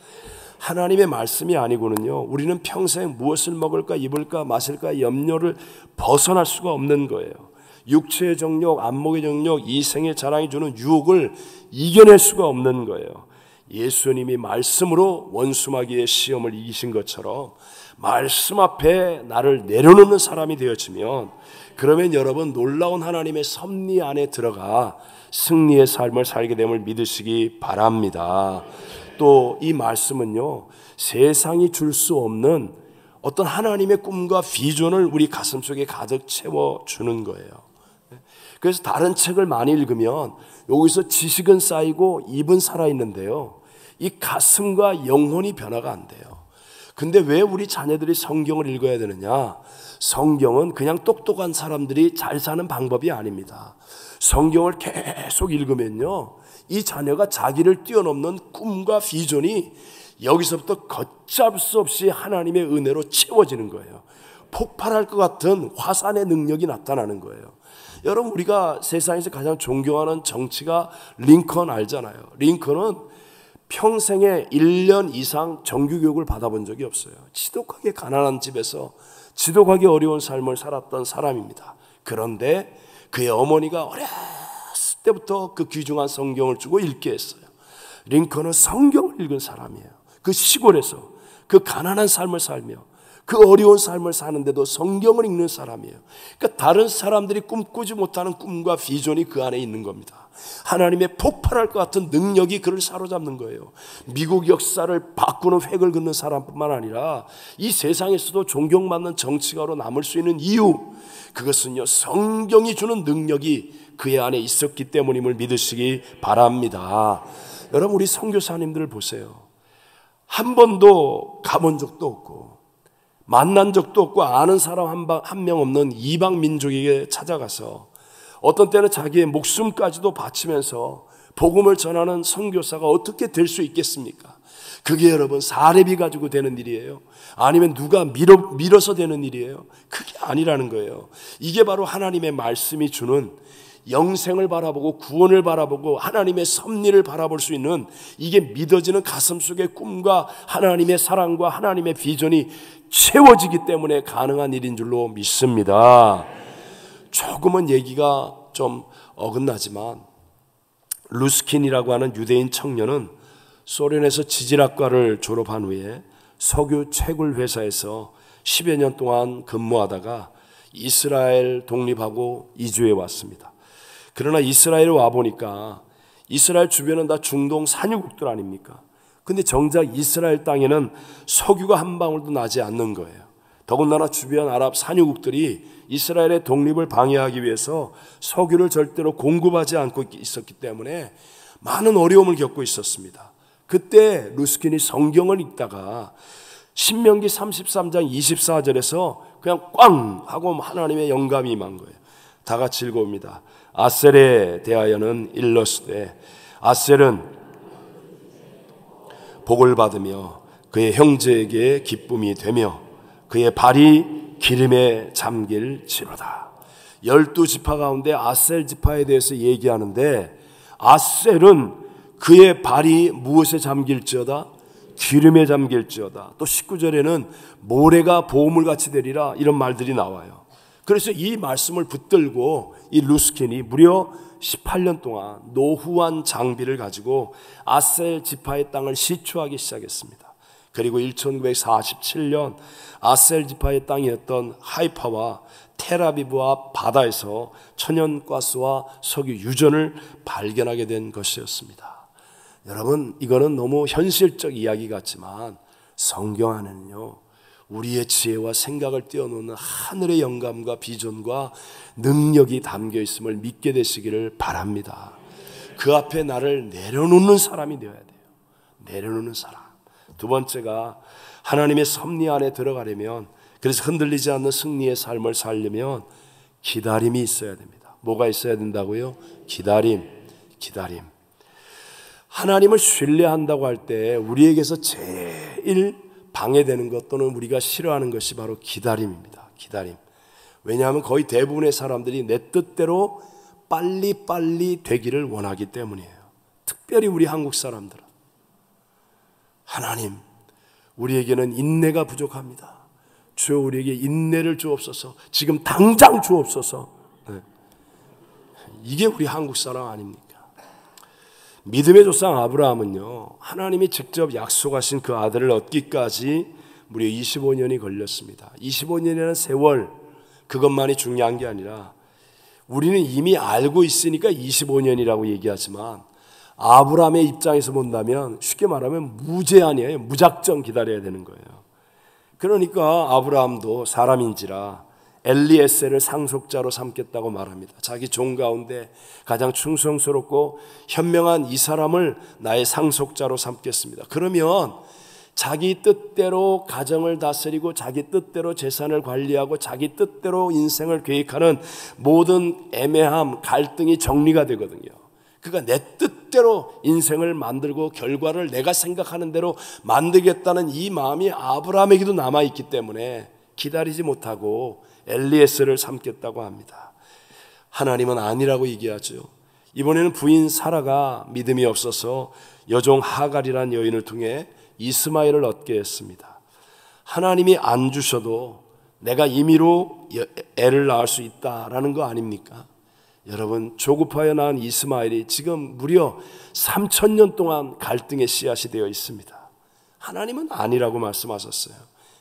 S3: 하나님의 말씀이 아니고는요, 우리는 평생 무엇을 먹을까, 입을까, 마실까 염려를 벗어날 수가 없는 거예요. 육체의 정욕, 안목의 정욕, 이생의 자랑이 주는 유혹을 이겨낼 수가 없는 거예요. 예수님이 말씀으로 원수마귀의 시험을 이기신 것처럼 말씀 앞에 나를 내려놓는 사람이 되어지면, 그러면 여러분 놀라운 하나님의 섭리 안에 들어가 승리의 삶을 살게 됨을 믿으시기 바랍니다. 또 이 말씀은요, 세상이 줄 수 없는 어떤 하나님의 꿈과 비전을 우리 가슴속에 가득 채워주는 거예요. 그래서 다른 책을 많이 읽으면 여기서 지식은 쌓이고 입은 살아있는데요, 이 가슴과 영혼이 변화가 안 돼요. 근데 왜 우리 자녀들이 성경을 읽어야 되느냐? 성경은 그냥 똑똑한 사람들이 잘 사는 방법이 아닙니다. 성경을 계속 읽으면요, 이 자녀가 자기를 뛰어넘는 꿈과 비전이 여기서부터 걷잡을 수 없이 하나님의 은혜로 채워지는 거예요. 폭발할 것 같은 화산의 능력이 나타나는 거예요. 여러분, 우리가 세상에서 가장 존경하는 정치가 링컨 알잖아요. 링컨은 평생에 1년 이상 정규교육을 받아본 적이 없어요. 지독하게 가난한 집에서 지독하게 어려운 삶을 살았던 사람입니다. 그런데 그의 어머니가 어렸을 때부터 그 귀중한 성경을 주고 읽게 했어요. 링컨은 성경을 읽은 사람이에요. 그 시골에서 그 가난한 삶을 살며 그 어려운 삶을 사는데도 성경을 읽는 사람이에요. 그러니까 다른 사람들이 꿈꾸지 못하는 꿈과 비전이 그 안에 있는 겁니다. 하나님의 폭발할 것 같은 능력이 그를 사로잡는 거예요. 미국 역사를 바꾸는 획을 긋는 사람뿐만 아니라 이 세상에서도 존경받는 정치가로 남을 수 있는 이유, 그것은요, 성경이 주는 능력이 그의 안에 있었기 때문임을 믿으시기 바랍니다. 여러분, 우리 선교사님들을 보세요. 한 번도 가본 적도 없고 만난 적도 없고 아는 사람 한 명 없는 이방 민족에게 찾아가서 어떤 때는 자기의 목숨까지도 바치면서 복음을 전하는 선교사가 어떻게 될 수 있겠습니까? 그게 여러분 사례비 가지고 되는 일이에요? 아니면 누가 밀어서 되는 일이에요? 그게 아니라는 거예요. 이게 바로 하나님의 말씀이 주는 영생을 바라보고 구원을 바라보고 하나님의 섭리를 바라볼 수 있는, 이게 믿어지는 가슴속의 꿈과 하나님의 사랑과 하나님의 비전이 채워지기 때문에 가능한 일인 줄로 믿습니다. 조금은 얘기가 좀 어긋나지만 루스킨이라고 하는 유대인 청년은 소련에서 지질학과를 졸업한 후에 석유 채굴 회사에서 10여 년 동안 근무하다가 이스라엘 독립하고 이주해 왔습니다. 그러나 이스라엘에 와보니까 이스라엘 주변은 다 중동 산유국들 아닙니까? 근데 정작 이스라엘 땅에는 석유가 한 방울도 나지 않는 거예요. 더군다나 주변 아랍 산유국들이 이스라엘의 독립을 방해하기 위해서 석유를 절대로 공급하지 않고 있었기 때문에 많은 어려움을 겪고 있었습니다. 그때 루스킨이 성경을 읽다가 신명기 33장 24절에서 그냥 꽝 하고 하나님의 영감이 임한 거예요. 다 같이 읽어봅니다. 아셀에 대하여는 일러스되 아셀은 복을 받으며 그의 형제에게 기쁨이 되며 그의 발이 기름에 잠길지로다. 12지파 가운데 아셀 지파에 대해서 얘기하는데, 아셀은 그의 발이 무엇에 잠길지어다? 기름에 잠길지어다. 또 19절에는 모래가 보물같이 되리라, 이런 말들이 나와요. 그래서 이 말씀을 붙들고 이 루스킨이 무려 18년 동안 노후한 장비를 가지고 아셀 지파의 땅을 시추하기 시작했습니다. 그리고 1947년 아셀 지파의 땅이었던 하이파와 텔아비브와 바다에서 천연가스와 석유 유전을 발견하게 된 것이었습니다. 여러분, 이거는 너무 현실적 이야기 같지만 성경 안에는요, 우리의 지혜와 생각을 뛰어넘는 하늘의 영감과 비전과 능력이 담겨 있음을 믿게 되시기를 바랍니다. 그 앞에 나를 내려놓는 사람이 되어야 돼요. 내려놓는 사람. 두 번째가 하나님의 섭리 안에 들어가려면, 그래서 흔들리지 않는 승리의 삶을 살려면 기다림이 있어야 됩니다. 뭐가 있어야 된다고요? 기다림. 하나님을 신뢰한다고 할 때 우리에게서 제일 방해되는 것 또는 우리가 싫어하는 것이 바로 기다림입니다. 기다림. 왜냐하면 거의 대부분의 사람들이 내 뜻대로 빨리빨리 되기를 원하기 때문이에요. 특별히 우리 한국 사람들은. 하나님, 우리에게는 인내가 부족합니다. 주여 우리에게 인내를 주옵소서. 지금 당장 주옵소서. 네. 이게 우리 한국 사람 아닙니까? 믿음의 조상 아브라함은요, 하나님이 직접 약속하신 그 아들을 얻기까지 무려 25년이 걸렸습니다. 25년이라는 세월, 그것만이 중요한 게 아니라 우리는 이미 알고 있으니까 25년이라고 얘기하지만 아브라함의 입장에서 본다면 쉽게 말하면 무제한이에요. 무작정 기다려야 되는 거예요. 그러니까 아브라함도 사람인지라 엘리에셀을 상속자로 삼겠다고 말합니다. 자기 종 가운데 가장 충성스럽고 현명한 이 사람을 나의 상속자로 삼겠습니다. 그러면 자기 뜻대로 가정을 다스리고 자기 뜻대로 재산을 관리하고 자기 뜻대로 인생을 계획하는 모든 애매함, 갈등이 정리가 되거든요. 그러니까 내 뜻대로 인생을 만들고 결과를 내가 생각하는 대로 만들겠다는 이 마음이 아브라함에게도 남아있기 때문에 기다리지 못하고 엘리에셀을 삼겠다고 합니다. 하나님은 아니라고 얘기하죠. 이번에는 부인 사라가 믿음이 없어서 여종 하갈이라는 여인을 통해 이스마엘을 얻게 했습니다. 하나님이 안 주셔도 내가 임의로 애를 낳을 수 있다라는 거 아닙니까? 여러분, 조급하여 낳은 이스마엘이 지금 무려 3000년 동안 갈등의 씨앗이 되어 있습니다. 하나님은 아니라고 말씀하셨어요.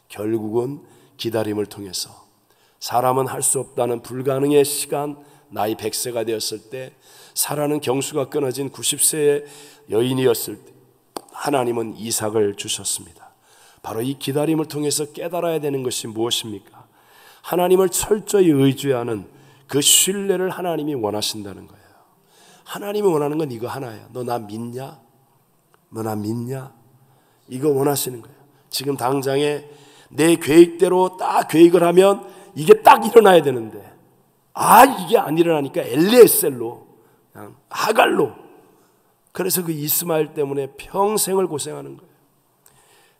S3: 결국은 기다림을 통해서 사람은 할 수 없다는 불가능의 시간, 나이 100세가 되었을 때, 사라는 경수가 끊어진 90세의 여인이었을 때 하나님은 이삭을 주셨습니다. 바로 이 기다림을 통해서 깨달아야 되는 것이 무엇입니까? 하나님을 철저히 의지하는 그 신뢰를 하나님이 원하신다는 거예요. 하나님이 원하는 건 이거 하나예요. 너 나 믿냐? 너 나 믿냐? 이거 원하시는 거예요. 지금 당장에 내 계획대로 딱 계획을 하면 이게 딱 일어나야 되는데, 이게 안 일어나니까 엘리에셀로, 그냥 하갈로. 그래서 그 이스마엘 때문에 평생을 고생하는 거예요.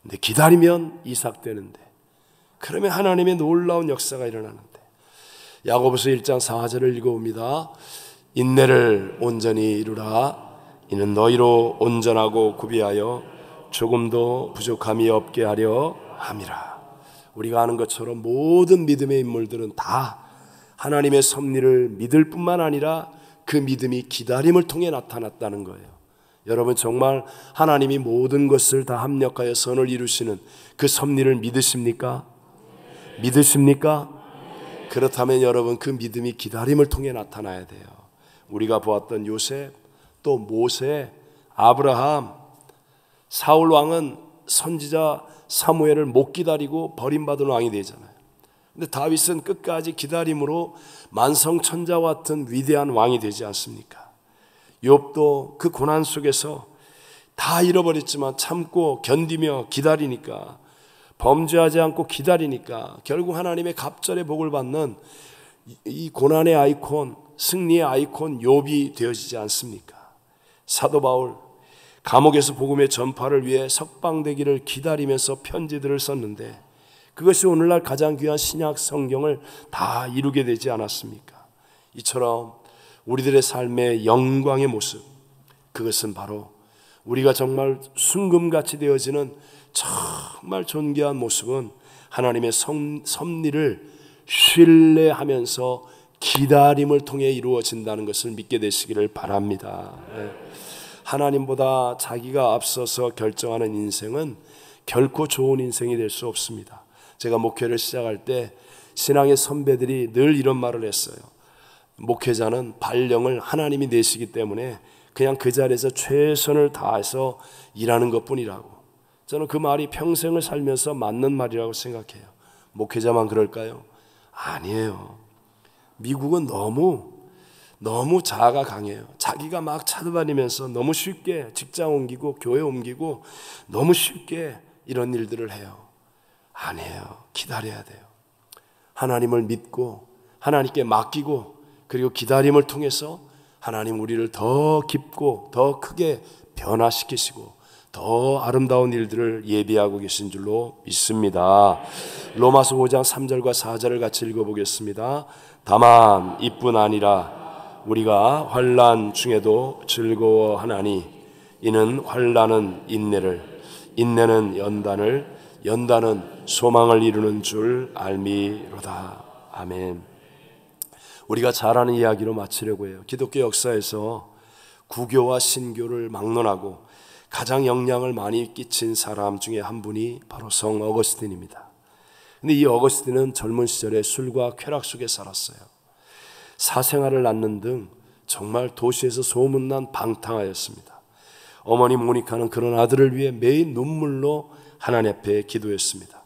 S3: 근데 기다리면 이삭 되는데, 그러면 하나님의 놀라운 역사가 일어나는데, 야고보서 1장 4절을 읽어봅니다. 인내를 온전히 이루라. 이는 너희로 온전하고 구비하여 조금도 부족함이 없게 하려 함이라. 우리가 아는 것처럼 모든 믿음의 인물들은 다 하나님의 섭리를 믿을 뿐만 아니라 그 믿음이 기다림을 통해 나타났다는 거예요. 여러분, 정말 하나님이 모든 것을 다 합력하여 선을 이루시는 그 섭리를 믿으십니까? 믿으십니까? 그렇다면 여러분, 그 믿음이 기다림을 통해 나타나야 돼요. 우리가 보았던 요셉, 또 모세, 아브라함, 사울 왕은 선지자 사무엘을 못 기다리고 버림받은 왕이 되잖아요. 근데 다윗은 끝까지 기다림으로 만성천자와 같은 위대한 왕이 되지 않습니까? 욥도 그 고난 속에서 다 잃어버렸지만 참고 견디며 기다리니까, 범죄하지 않고 기다리니까 결국 하나님의 갑절의 복을 받는 이 고난의 아이콘, 승리의 아이콘 욥이 되어지지 않습니까? 사도 바울, 감옥에서 복음의 전파를 위해 석방되기를 기다리면서 편지들을 썼는데 그것이 오늘날 가장 귀한 신약 성경을 다 이루게 되지 않았습니까? 이처럼 우리들의 삶의 영광의 모습, 그것은 바로 우리가 정말 순금같이 되어지는 정말 존귀한 모습은 하나님의 섭리를 신뢰하면서 기다림을 통해 이루어진다는 것을 믿게 되시기를 바랍니다. 하나님보다 자기가 앞서서 결정하는 인생은 결코 좋은 인생이 될 수 없습니다. 제가 목회를 시작할 때 신앙의 선배들이 늘 이런 말을 했어요. 목회자는 발령을 하나님이 내시기 때문에 그냥 그 자리에서 최선을 다해서 일하는 것뿐이라고. 저는 그 말이 평생을 살면서 맞는 말이라고 생각해요. 목회자만 그럴까요? 아니에요. 미국은 너무 자아가 강해요. 자기가 막 찾아다니면서 너무 쉽게 직장 옮기고 교회 옮기고 너무 쉽게 이런 일들을 해요. 아니에요. 기다려야 돼요. 하나님을 믿고 하나님께 맡기고 그리고 기다림을 통해서 하나님 우리를 더 깊고 더 크게 변화시키시고 더 아름다운 일들을 예비하고 계신 줄로 믿습니다. 로마서 5장 3절과 4절을 같이 읽어보겠습니다. 다만 이뿐 아니라 우리가 환난 중에도 즐거워하나니 이는 환난은 인내를, 인내는 연단을, 연단은 소망을 이루는 줄 알미로다. 아멘. 우리가 잘 아는 이야기로 마치려고 해요. 기독교 역사에서 구교와 신교를 막론하고 가장 영향을 많이 끼친 사람 중에 한 분이 바로 성 어거스틴입니다. 근데 이 어거스틴은 젊은 시절에 술과 쾌락 속에 살았어요. 사생아를 낳는 등 정말 도시에서 소문난 방탕하였습니다. 어머니 모니카는 그런 아들을 위해 매일 눈물로 하나님 앞에 기도했습니다.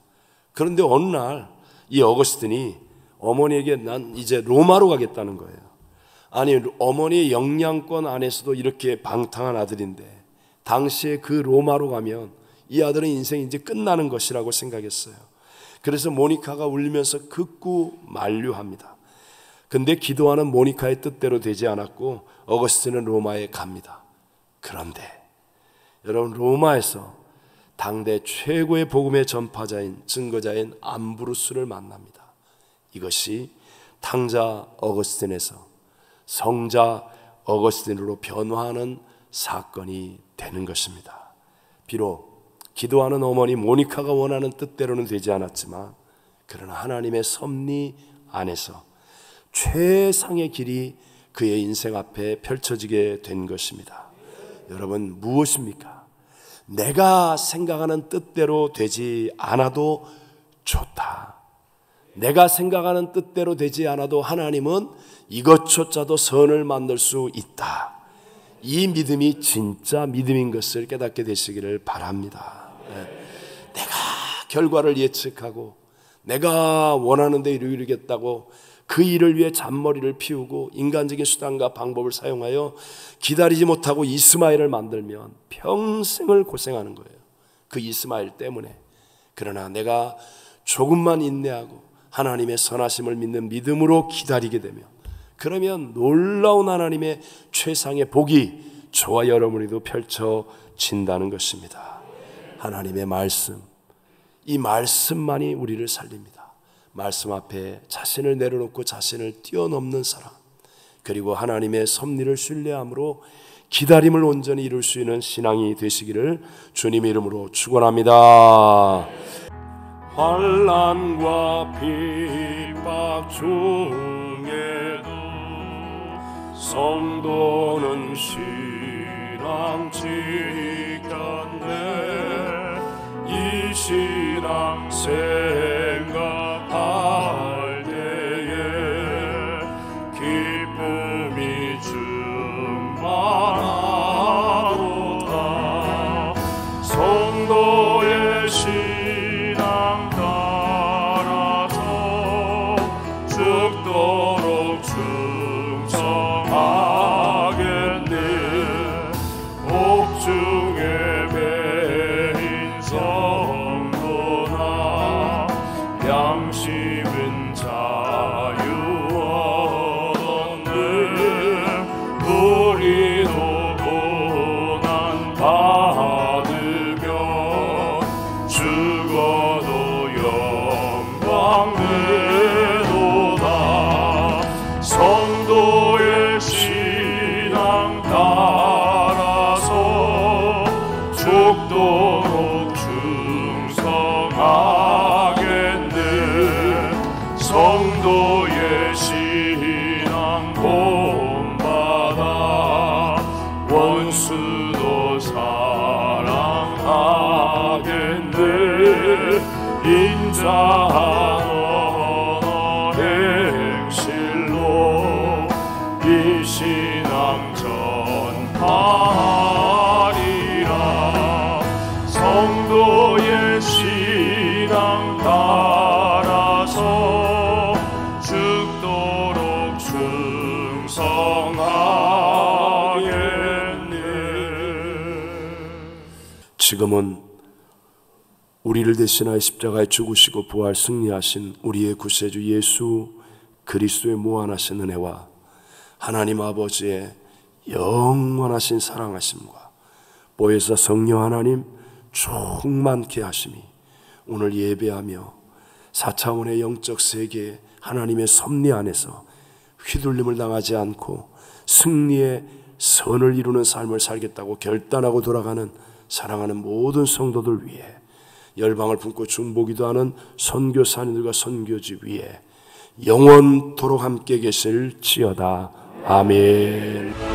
S3: 그런데 어느 날 이 어거스틴이 어머니에게 난 이제 로마로 가겠다는 거예요. 아니, 어머니의 영향권 안에서도 이렇게 방탕한 아들인데 당시에 그 로마로 가면 이 아들은 인생이 이제 끝나는 것이라고 생각했어요. 그래서 모니카가 울면서 극구 만류합니다. 근데 기도하는 모니카의 뜻대로 되지 않았고 어거스틴은 로마에 갑니다. 그런데 여러분, 로마에서 당대 최고의 복음의 전파자인 증거자인 암브루스를 만납니다. 이것이 탕자 어거스틴에서 성자 어거스틴으로 변화하는 사건이 되는 것입니다. 비록 기도하는 어머니 모니카가 원하는 뜻대로는 되지 않았지만 그러나 하나님의 섭리 안에서 최상의 길이 그의 인생 앞에 펼쳐지게 된 것입니다. 여러분, 무엇입니까? 내가 생각하는 뜻대로 되지 않아도 좋다. 내가 생각하는 뜻대로 되지 않아도 하나님은 이것조차도 선을 만들 수 있다. 이 믿음이 진짜 믿음인 것을 깨닫게 되시기를 바랍니다. 내가 결과를 예측하고 내가 원하는 데 이루겠다고 그 일을 위해 잔머리를 피우고 인간적인 수단과 방법을 사용하여 기다리지 못하고 이스마엘을 만들면 평생을 고생하는 거예요. 그 이스마엘 때문에. 그러나 내가 조금만 인내하고 하나님의 선하심을 믿는 믿음으로 기다리게 되면, 그러면 놀라운 하나님의 최상의 복이 저와 여러분에도 펼쳐진다는 것입니다. 하나님의 말씀, 이 말씀만이 우리를 살립니다. 말씀 앞에 자신을 내려놓고 자신을 뛰어넘는 사람, 그리고 하나님의 섭리를 신뢰함으로 기다림을 온전히 이룰 수 있는 신앙이 되시기를 주님의 이름으로 축원합니다. 환난과 핍박 중에도 성도는 신앙 지켰네. 이 신앙 생각할 때에 기쁨이 충만하도다. 성도의 신앙 따라서 죽도록 충성하겠네. 옥중에 매인 성도나 양심은 자유 얻었네. 우리도 고난 받으며 죽어도 영광 되도다. 성도의 신앙 따라서 죽도록 충성하겠네. 성도의 신앙 본받아 원수도 사랑하겠네. 인자한 언어 행실로 이 신앙 전파하리라. 성도의 신앙 따라서 죽도록 충성하겠네. 지금은 우리를 대신하여 십자가에 죽으시고 부활 승리하신 우리의 구세주 예수 그리스도의 무한하신 은혜와 하나님 아버지의 영원하신 사랑하심과 보혜사 성령 하나님 충만케 하심이 오늘 예배하며 4차원의 영적 세계에 하나님의 섭리 안에서 휘둘림을 당하지 않고 승리의 선을 이루는 삶을 살겠다고 결단하고 돌아가는 사랑하는 모든 성도들 위해 열방을 품고 중보기도 하는 선교사님들과 선교지 위에 영원토록 함께 계실지어다. 아멘.